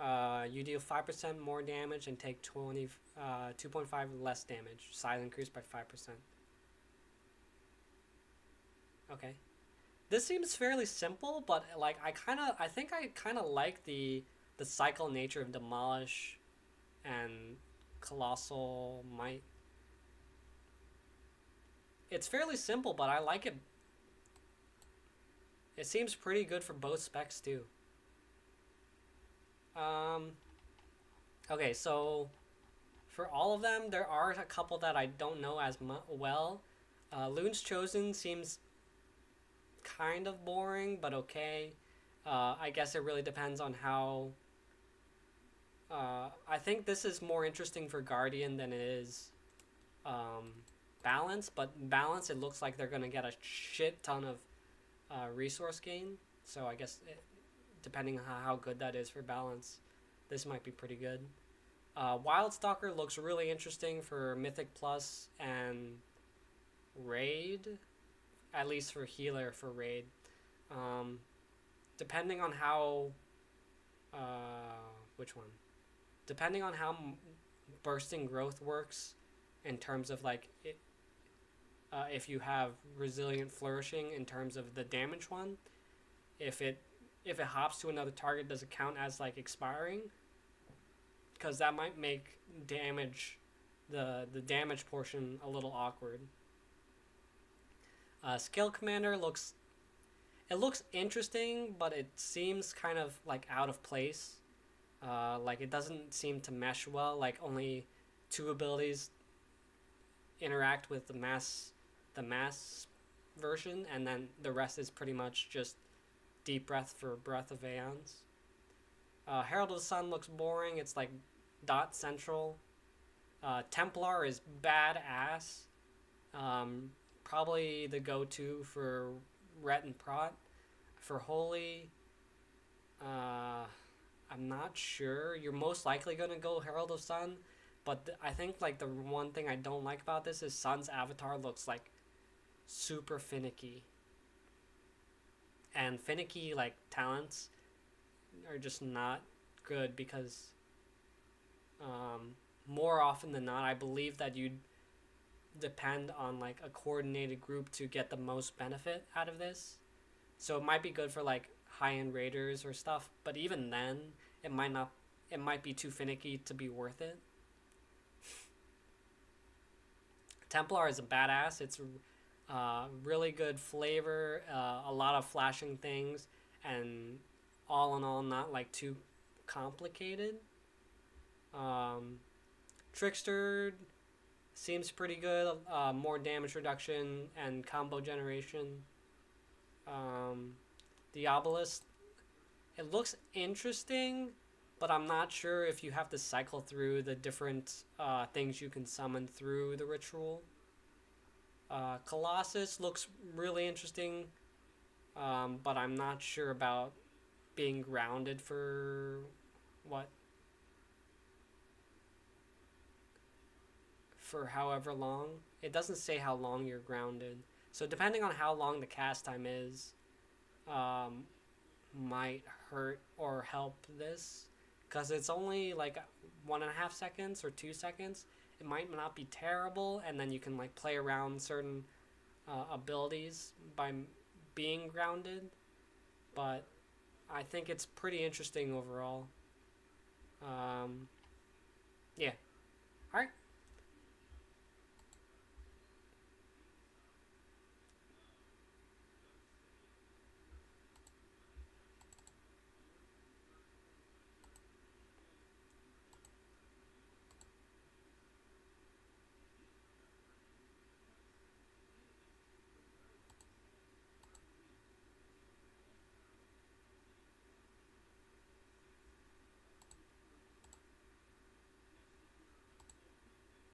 You deal 5% more damage and take 2.5 less damage. Size increased by 5%. Okay. This seems fairly simple, but like I think I kind of like the cycle nature of Demolish and Colossal Might. It's fairly simple, but I like it. It seems pretty good for both specs too. Okay, so for all of them, there are a couple that I don't know as well. Loon's Chosen seems kind of boring, but okay. I guess it really depends on how... I think this is more interesting for Guardian than it is Balance, but Balance, it looks like they're going to get a shit ton of resource gain, so I guess depending on how good that is for Balance, this might be pretty good. Wildstalker looks really interesting for Mythic Plus and Raid, at least for Healer for Raid. Depending on how Which one? Depending on how bursting growth works, in terms of like if you have resilient flourishing in terms of the damage one, if it hops to another target, does it count as like expiring? Because that might make damage the damage portion a little awkward. Skill commander looks interesting, but it seems kind of like out of place. Like it doesn't seem to mesh well. Like only two abilities interact with the mass version, and then the rest is pretty much just Deep Breath for Breath of Aeons. Herald of the Sun looks boring. It's like dot central. Templar is badass. Probably the go-to for Ret and Prot. For Holy, I'm not sure. You're most likely going to go Herald of Sun, but I think like the one thing I don't like about this is Sun's avatar looks like super finicky. And finicky like talents are just not good because more often than not, I believe that you'd depend on like a coordinated group to get the most benefit out of this. So it might be good for like high-end raiders or stuff, but even then, it might be too finicky to be worth it. Templar is a badass. It's really good flavor, a lot of flashing things, and all in all, not like too complicated. Trickster seems pretty good. More damage reduction and combo generation. Diabolus, it looks interesting, but I'm not sure if you have to cycle through the different things you can summon through the ritual. Colossus looks really interesting, but I'm not sure about being grounded for what? For however long. It doesn't say how long you're grounded. So depending on how long the cast time is, might hurt or help this. Because it's only like 1.5 seconds or 2 seconds. It might not be terrible, and then you can like play around certain abilities by being grounded. But I think it's pretty interesting overall. Yeah.